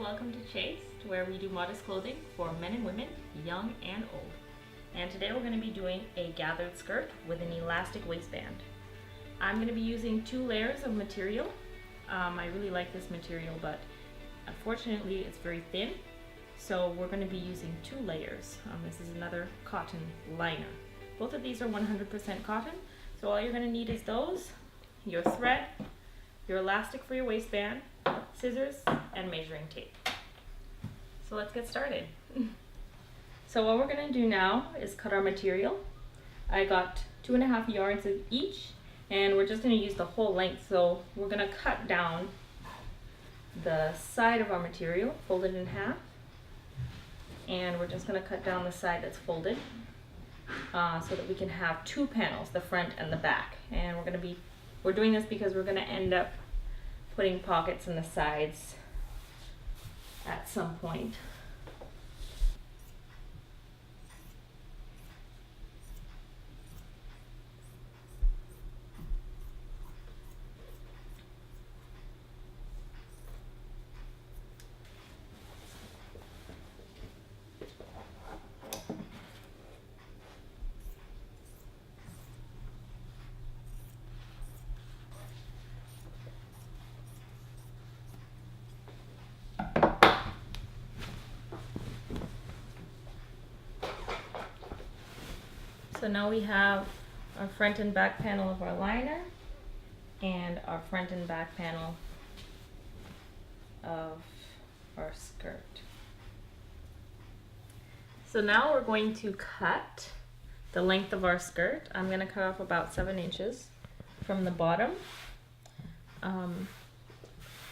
welcome to Chaste, where we do modest clothing for men and women, young and old. And today we're going to be doing a gathered skirt with an elastic waistband. I'm going to be using 2 layers of material. I really like this material, but unfortunately it's very thin, so we're going to be using 2 layers. This is another cotton liner. Both of these are 100% cotton, so all you're going to need is those, your thread, your elastic for your waistband, scissors, and measuring tape. So let's get started. So what we're going to do now is cut our material. I got 2.5 yards of each, and we're just going to use the whole length. So we're going to cut down the side of our material, fold it in half, and we're just going to cut down the side that's folded so that we can have 2 panels, the front and the back. And we're doing this because we're going to end up putting pockets in the sides at some point. So now we have our front and back panel of our liner and our front and back panel of our skirt. So now we're going to cut the length of our skirt. I'm going to cut off about 7 inches from the bottom. And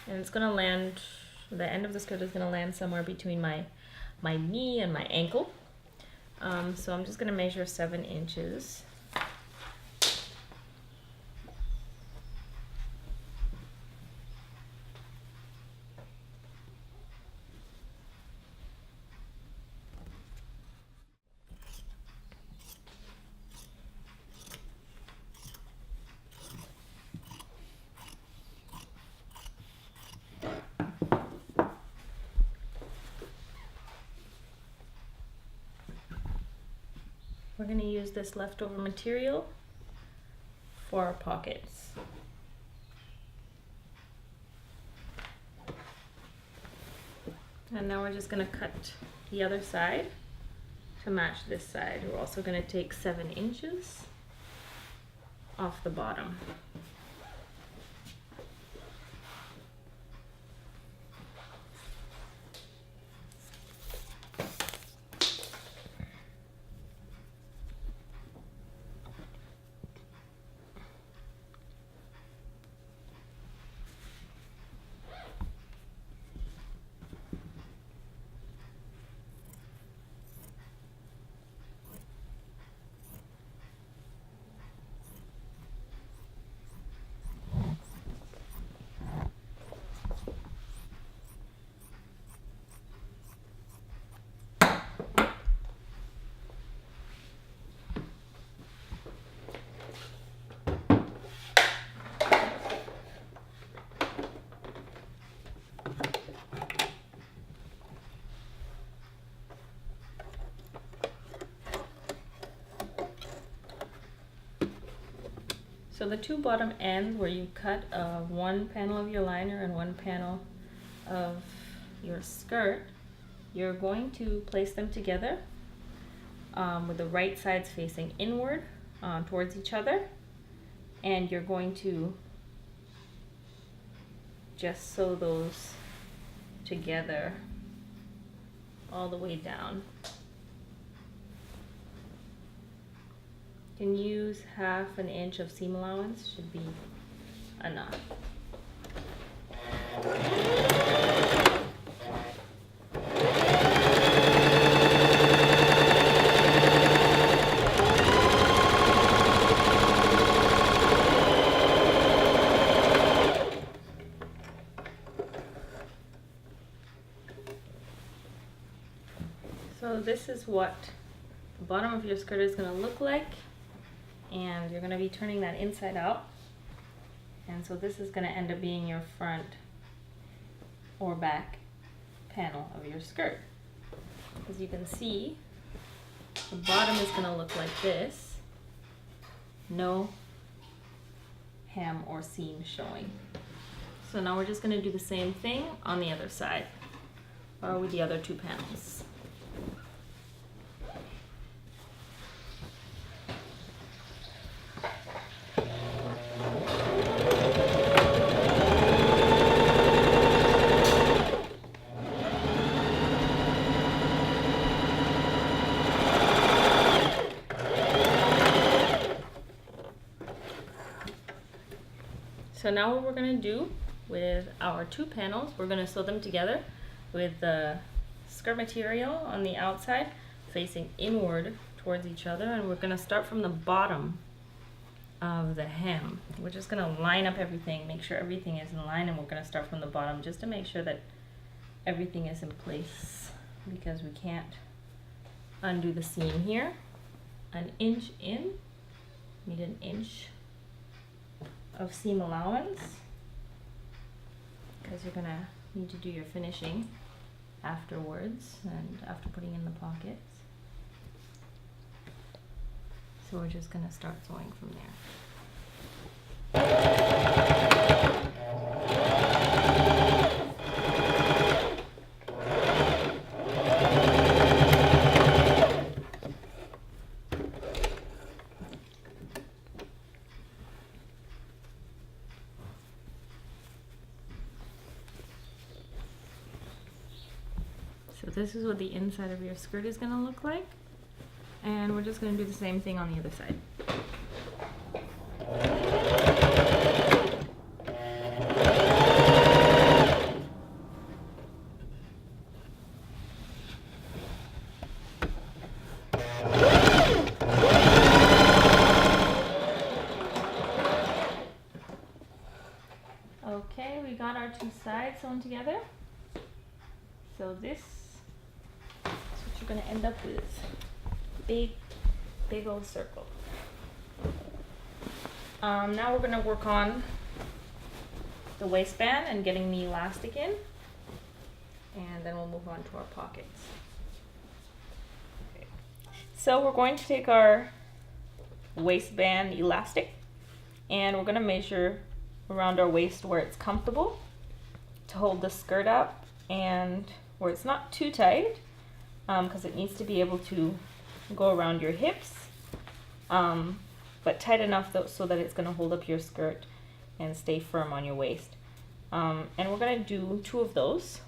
it's going to land, the end of the skirt is going to land somewhere between my knee and my ankle. So I'm just going to measure 7 inches. We're going to use this leftover material for our pockets. And now we're just going to cut the other side to match this side. We're also going to take 7 inches off the bottom. So the 2 bottom ends where you cut 1 panel of your liner and 1 panel of your skirt, you're going to place them together with the right sides facing inward towards each other, and you're going to just sew those together all the way down. You can use 1/2 inch of seam allowance, should be enough. So this is what the bottom of your skirt is going to look like. And you're going to be turning that inside out, and so this is going to end up being your front or back panel of your skirt. As you can see, the bottom is going to look like this. No hem or seam showing. So now we're just going to do the same thing on the other side, or with the other two panels. So now what we're going to do with our two panels, we're going to sew them together with the skirt material on the outside facing inward towards each other, and we're going to start from the bottom of the hem. We're just going to line up everything, make sure everything is in line, and we're going to start from the bottom just to make sure that everything is in place, because we can't undo the seam here. An inch in, need an inch of seam allowance, because you're going to need to do your finishing afterwards and after putting in the pockets. So we're just going to start sewing from there. So this is what the inside of your skirt is going to look like, and we're just going to do the same thing on the other side. Okay, we got our two sides sewn together. So this is what you're going to end up with. Big old circle. Now we're going to work on the waistband and getting the elastic in, and then we'll move on to our pockets. Okay. So we're going to take our waistband elastic, and we're going to measure around our waist where it's comfortable to hold the skirt up, and where it's not too tight, because it needs to be able to go around your hips, but tight enough so that it's going to hold up your skirt and stay firm on your waist. And we're going to do 2 of those.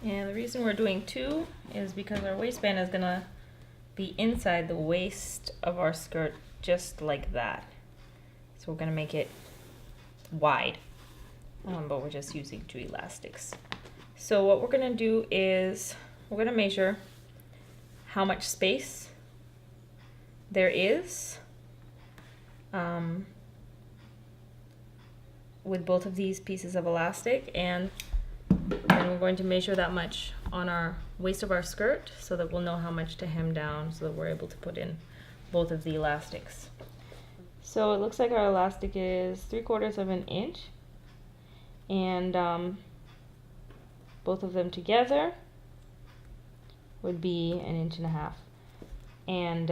And the reason we're doing 2 is because our waistband is gonna be inside the waist of our skirt, just like that. So we're gonna make it wide, but we're just using 2 elastics. So what we're gonna do is we're gonna measure how much space there is with both of these pieces of elastic, and then we're going to measure that much on our waist of our skirt so that we'll know how much to hem down, so that we're able to put in both of the elastics. So it looks like our elastic is 3/4 of an inch, and both of them together would be 1.5 inches. And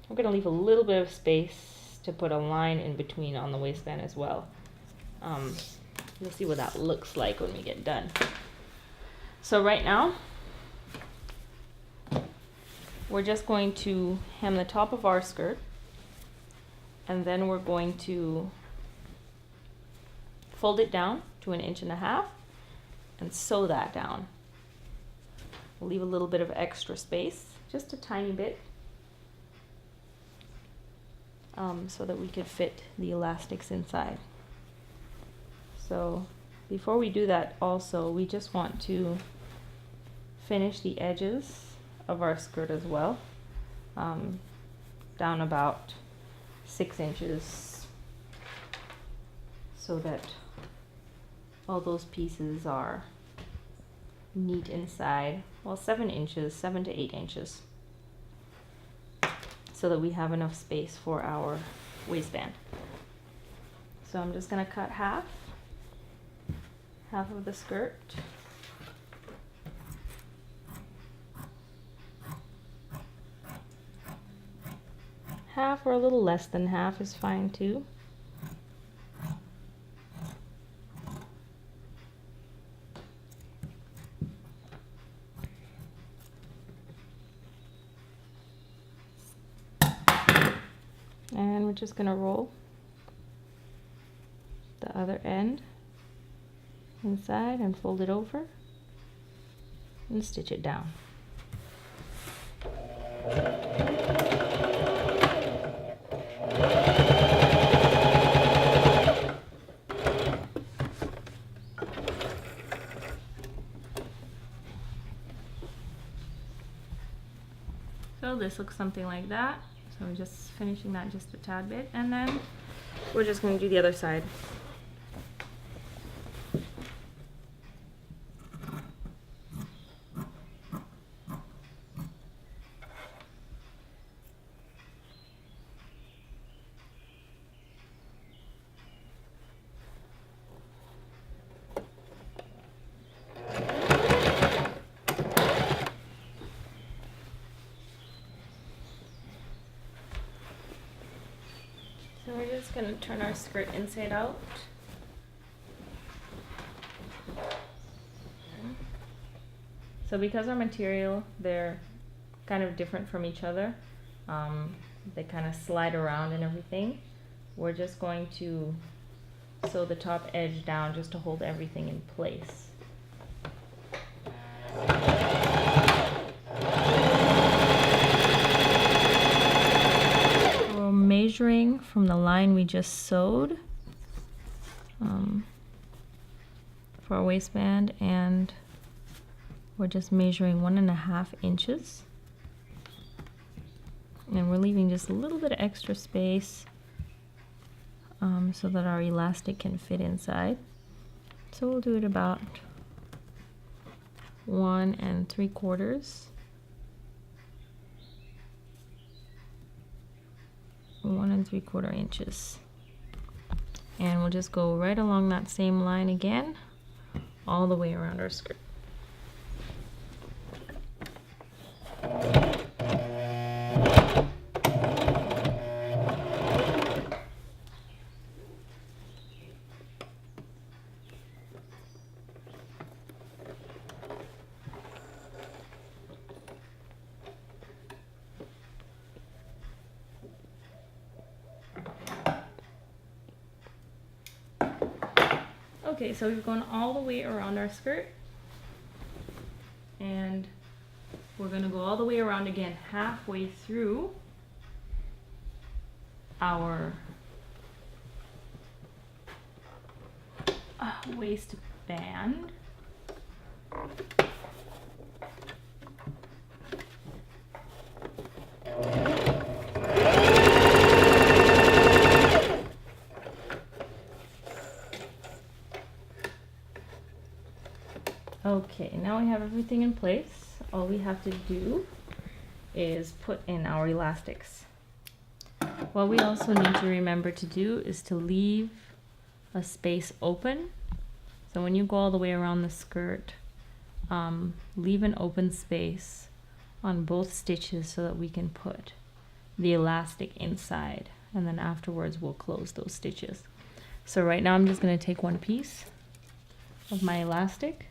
we're going to leave a little bit of space to put a line in between on the waistband as well. You'll see what that looks like when we get done. So right now, we're just going to hem the top of our skirt, and then we're going to fold it down to 1.5 inches and sew that down. We'll leave a little bit of extra space, just a tiny bit, so that we could fit the elastics inside. So before we do that also, we just want to finish the edges of our skirt as well, down about 6 inches, so that all those pieces are neat inside. Well, 7 inches, 7 to 8 inches, so that we have enough space for our waistband. So I'm just gonna cut half of the skirt. Half or a little less than half is fine too. And we're just gonna roll the other end inside and fold it over and stitch it down. So this looks something like that. So I'm just finishing that just a tad bit, and then we're just going to do the other side. So we're just going to turn our skirt inside out. So because our material, they're kind of different from each other, they kind of slide around and everything, we're just going to sew the top edge down just to hold everything in place. Measuring from the line we just sewed for our waistband, and we're just measuring 1.5 inches, and we're leaving just a little bit of extra space so that our elastic can fit inside. So we'll do it about 1 3/4. 1 3/4 inches, and we'll just go right along that same line again all the way around our skirt. Okay, so we've gone all the way around our skirt, and we're going to go all the way around again halfway through our waistband. Okay, now we have everything in place. All we have to do is put in our elastics. What we also need to remember to do is to leave a space open. So when you go all the way around the skirt, leave an open space on both stitches so that we can put the elastic inside, and then afterwards we'll close those stitches. So right now I'm just going to take one piece of my elastic.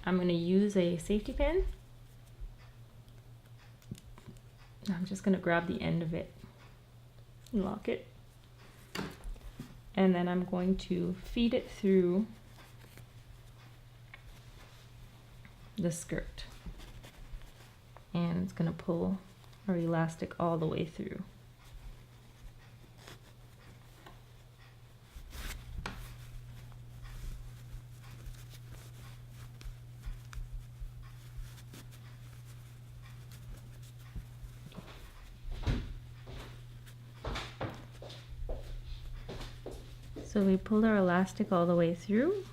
I'm going to use a safety pin. I'm just going to grab the end of it and lock it. And then I'm going to feed it through the skirt. And it's going to pull our elastic all the way through. So we pulled our elastic all the way through,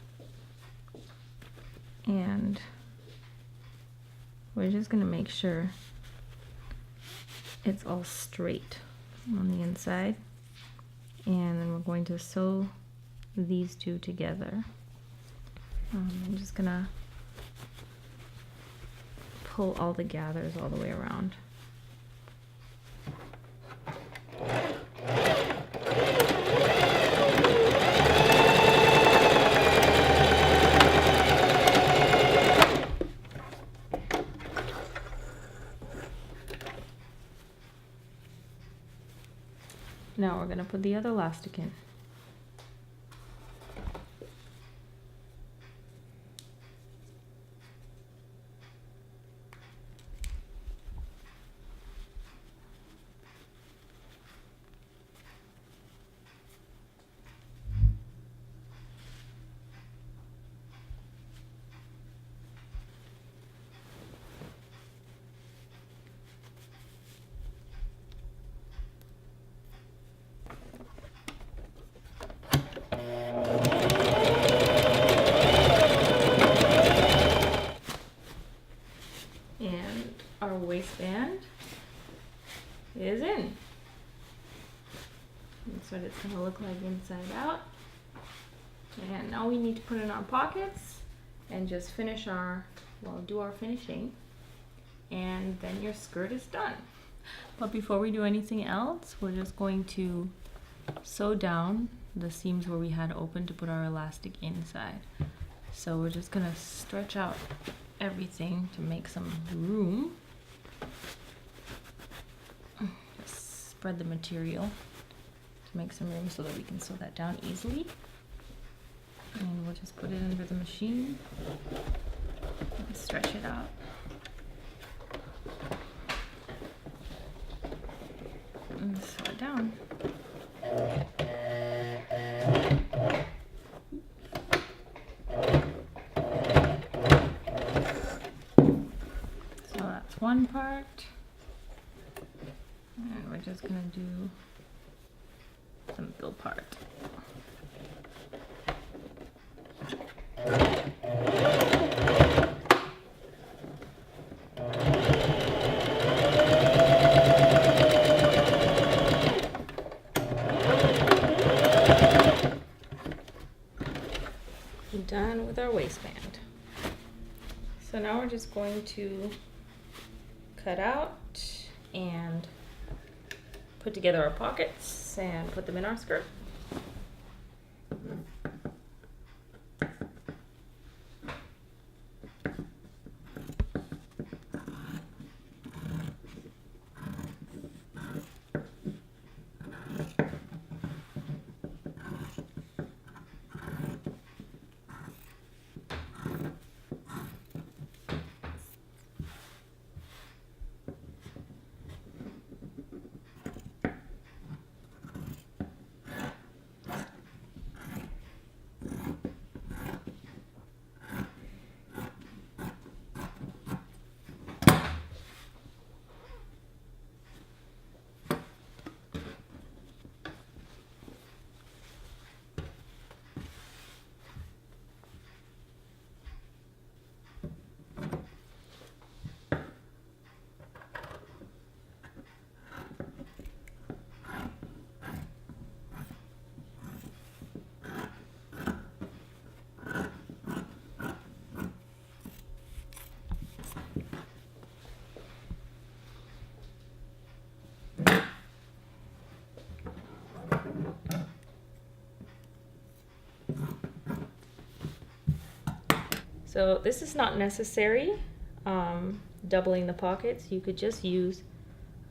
And we're just gonna make sure it's all straight on the inside. And then we're going to sew these two together. I'm just gonna pull all the gathers all the way around. Now we're gonna put the other elastic in. And our waistband is in. That's what it's going to look like inside out. And now we need to put in our pockets and just finish our, well, do our finishing. And then your skirt is done. But before we do anything else, we're just going to sew down the seams where we had open to put our elastic inside. So we're just going to stretch out everything to make some room. Just spread the material to make some room so that we can sew that down easily. And we'll just put it under the machine and stretch it out. And sew it down. So that's one part. And we're just going to do the middle part. Done with our waistband. So now we're just going to cut out and put together our pockets and put them in our skirt. So this is not necessary, doubling the pockets. You could just use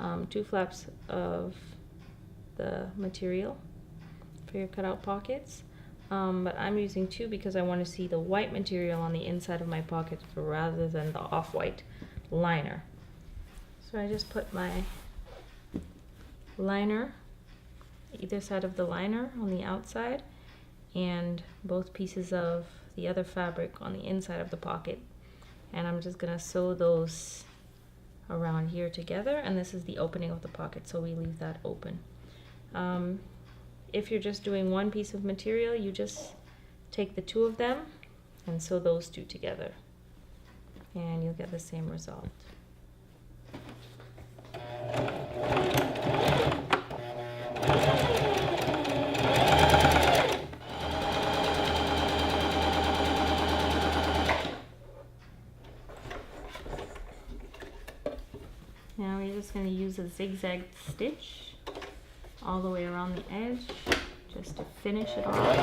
2 flaps of the material for your cutout pockets. But I'm using 2 because I want to see the white material on the inside of my pockets rather than the off-white liner. So I just put my liner, either side of the liner on the outside, and both pieces of the other fabric on the inside of the pocket, and I'm just gonna sew those around here together, and this is the opening of the pocket, so we leave that open. If you're just doing one piece of material, you just take the 2 of them and sew those 2 together. and you'll get the same result. Now we're just going to use a zigzag stitch all the way around the edge just to finish it off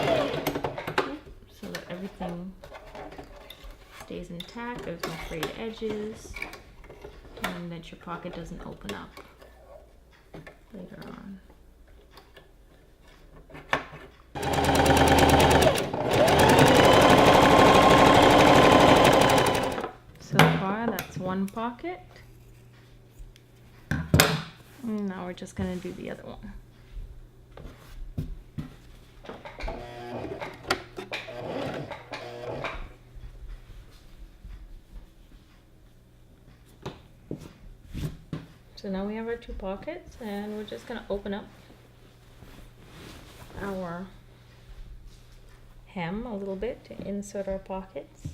so that everything stays intact, there's no frayed edges, and that your pocket doesn't open up later on. So far that's one pocket. And now we're just going to do the other one. So now we have our two pockets, and we're just going to open up our hem a little bit to insert our pockets.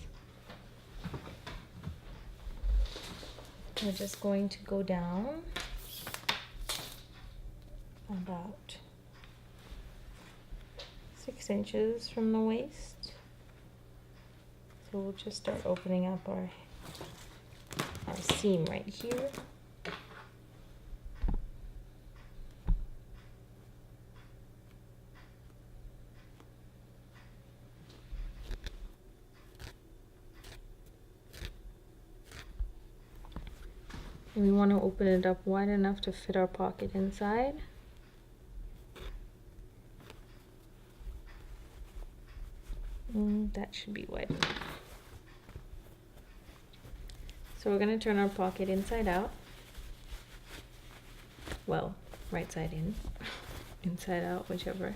We're just going to go down about 6 inches from the waist. So we'll just start opening up our seam right here. And we want to open it up wide enough to fit our pocket inside. That should be wide enough. So we're going to turn our pocket inside out. Well, right side in, inside out, whichever.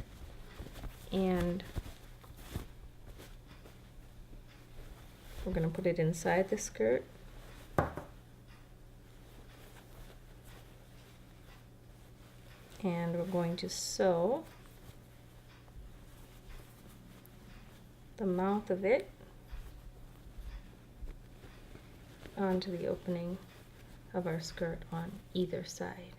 And we're going to put it inside the skirt. And we're going to sew the mouth of it onto the opening of our skirt on either side.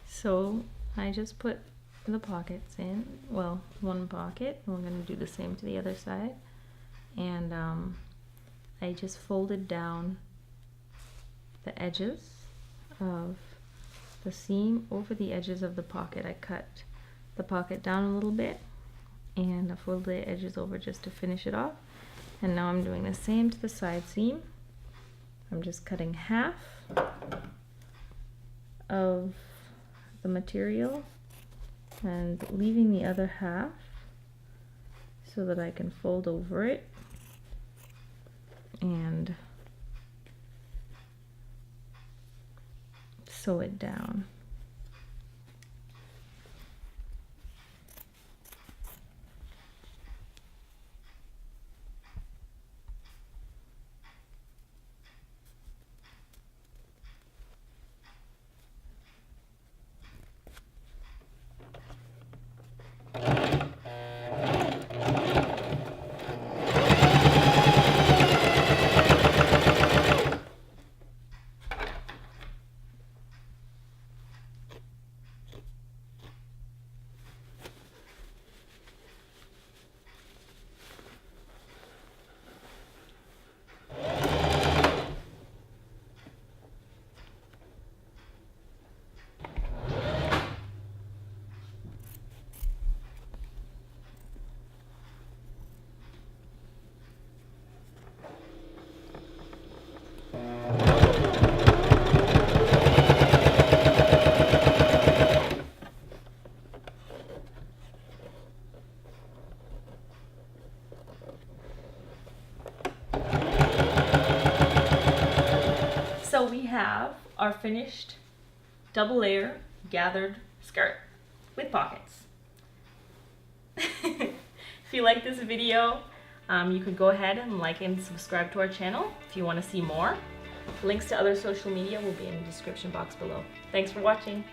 So I just put the pockets in, well, one pocket, and we're going to do the same to the other side. And I just folded down the edges of the seam over the edges of the pocket. I cut the pocket down a little bit and I folded the edges over just to finish it off. And now I'm doing the same to the side seam. I'm just cutting half of the material and leaving the other half so that I can fold over it and sew it down. finished double layer gathered skirt with pockets. If you like this video, you could go ahead and like and subscribe to our channel if you want to see more. Links to other social media will be in the description box below. Thanks for watching.